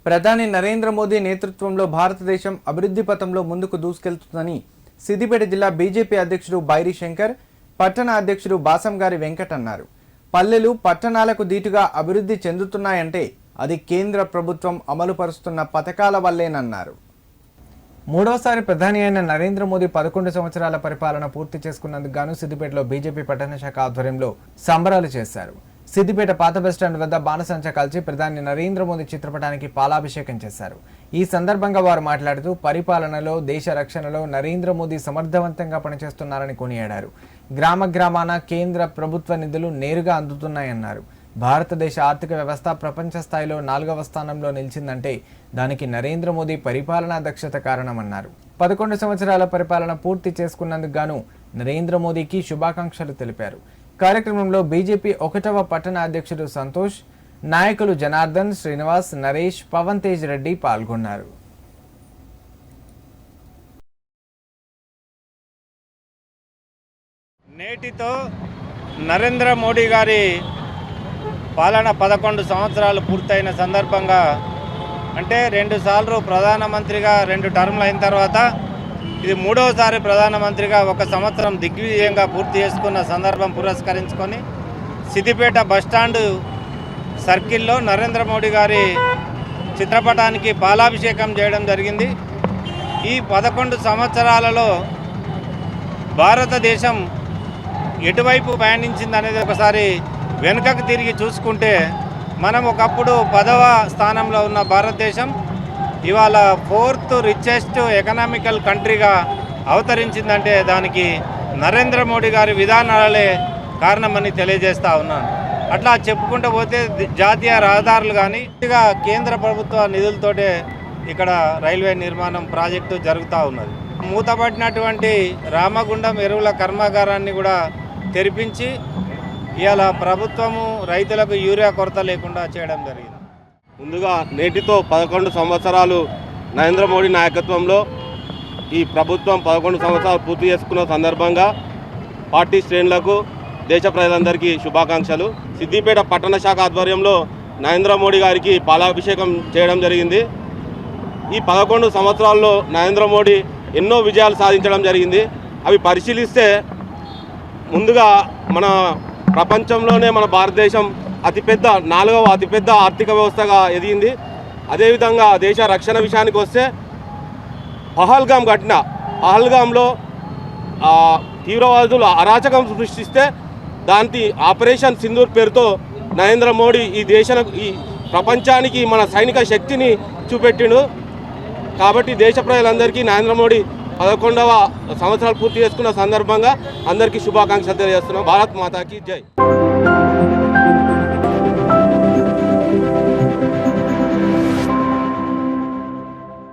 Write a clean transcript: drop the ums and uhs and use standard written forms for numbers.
ప్రధాని నరేంద్ర మోదీ నేతృత్వంలో భారతదేశం అభివృద్ధి పథంలో ముందుకు దూసుకెళ్తుందని సిద్దిపేట జిల్లా బీజేపీ అధ్యక్షుడు బైరి శంకర్, పట్టణ అధ్యక్షుడు బాసంగారి వెంకట్ అన్నారు. పల్లెలు పట్టణాలకు దీటుగా అభివృద్ధి చెందుతున్నాయంటే అది కేంద్ర ప్రభుత్వం అమలు పరుస్తున్న పథకాల వల్లేనన్నారు. మూడోసారి ప్రధాని అయిన నరేంద్ర మోదీ 11 సంవత్సరాల పరిపాలన పూర్తి చేసుకున్నందుకు గాను సిద్దిపేటలో బీజేపీ పట్టణ శాఖ ఆధ్వర్యంలో సంబరాలు చేశారు. సిద్దిపేట పాత బస్టాండ్ వద్ద బాణసంచ కాల్చి ప్రధాని నరేంద్ర మోదీ చిత్రపటానికి పాలాభిషేకం చేశారు. ఈ సందర్భంగా వారు మాట్లాడుతూ పరిపాలనలో, దేశ రక్షణలో నరేంద్ర మోదీ సమర్థవంతంగా పనిచేస్తున్నారని కొనియాడారు. గ్రామ గ్రామాన కేంద్ర ప్రభుత్వ నిధులు నేరుగా అందుతున్నాయన్నారు. భారతదేశ ఆర్థిక వ్యవస్థ ప్రపంచ స్థాయిలో 4వ స్థానంలో నిలిచిందంటే దానికి నరేంద్ర మోదీ పరిపాలనా దక్షత కారణమన్నారు. 11 సంవత్సరాల పరిపాలన పూర్తి చేసుకున్నందుకు గాను నరేంద్ర మోదీకి శుభాకాంక్షలు తెలిపారు. కార్యక్రమంలో బీజేపీ 1వ పట్టణ అధ్యక్షుడు సంతోష్, నాయకులు జనార్దన్, శ్రీనివాస్, నరేష్, పవన్ తేజ్ రెడ్డి పాల్గొన్నారు. నేటితో నరేంద్ర మోడీ గారి పాలన 11 సంవత్సరాలు పూర్తయిన సందర్భంగా, అంటే 2 సార్లు ప్రధానమంత్రిగా 2 టర్మ్లు అయిన తర్వాత ఇది 3వసారి ప్రధానమంత్రిగా 1 సంవత్సరం దిగ్విజయంగా పూర్తి చేసుకున్న సందర్భం పురస్కరించుకొని సిద్దిపేట బస్టాండ్ సర్కిల్లో నరేంద్ర మోడీ గారి చిత్రపటానికి పాలాభిషేకం చేయడం జరిగింది. ఈ 11 సంవత్సరాలలో భారతదేశం ఎటువైపు పయనించింది అనేది ఒకసారి వెనుకకు తిరిగి చూసుకుంటే, మనం ఒకప్పుడు 10వ స్థానంలో ఉన్న భారతదేశం ఇవాళ 4th రిచెస్ట్ ఎకనామికల్ కంట్రీగా అవతరించిందంటే దానికి నరేంద్ర మోడీ గారి విధానాలే కారణమని తెలియజేస్తూ ఉన్నాను. అట్లా చెప్పుకుంటూ పోతే జాతీయ రహదారులు కానీ కేంద్ర ప్రభుత్వ నిధులతోటే ఇక్కడ రైల్వే నిర్మాణం ప్రాజెక్టు జరుగుతూ ఉన్నది. మూతపడినటువంటి రామగుండం ఎరువుల కర్మాగారాన్ని కూడా తెరిపించి ఇవాళ ప్రభుత్వము రైతులకు యూరియా కొరత లేకుండా చేయడం జరిగింది. ముందుగా నేటితో 11 సంవత్సరాలు నరేంద్ర మోడీ నాయకత్వంలో ఈ ప్రభుత్వం 11 సంవత్సరాలు పూర్తి చేసుకున్న సందర్భంగా పార్టీ శ్రేణులకు, దేశ ప్రజలందరికీ శుభాకాంక్షలు. సిద్దిపేట పట్టణ శాఖ ఆధ్వర్యంలో నరేంద్ర మోడీ గారికి పాలాభిషేకం చేయడం జరిగింది. ఈ 11 సంవత్సరాల్లో నరేంద్ర మోడీ ఎన్నో విజయాలు సాధించడం జరిగింది. అవి పరిశీలిస్తే ముందుగా మన ప్రపంచంలోనే మన భారతదేశం 4వ అతిపెద్ద ఆర్థిక వ్యవస్థగా ఎదిగింది. అదేవిధంగా దేశ రక్షణ విషయానికి వస్తే పహల్గాంలో తీవ్రవాదులు అరాచకం సృష్టిస్తే దానికి ఆపరేషన్ సింధూర్ పేరుతో నరేంద్ర మోడీ ఈ ప్రపంచానికి మన సైనిక శక్తిని చూపెట్టిండు. కాబట్టి దేశ ప్రజలందరికీ నరేంద్ర మోడీ 11వ సంవత్సరాలు పూర్తి చేసుకున్న సందర్భంగా అందరికీ శుభాకాంక్షలు తెలియజేస్తున్నాం. భారత్ మాతాకి జై.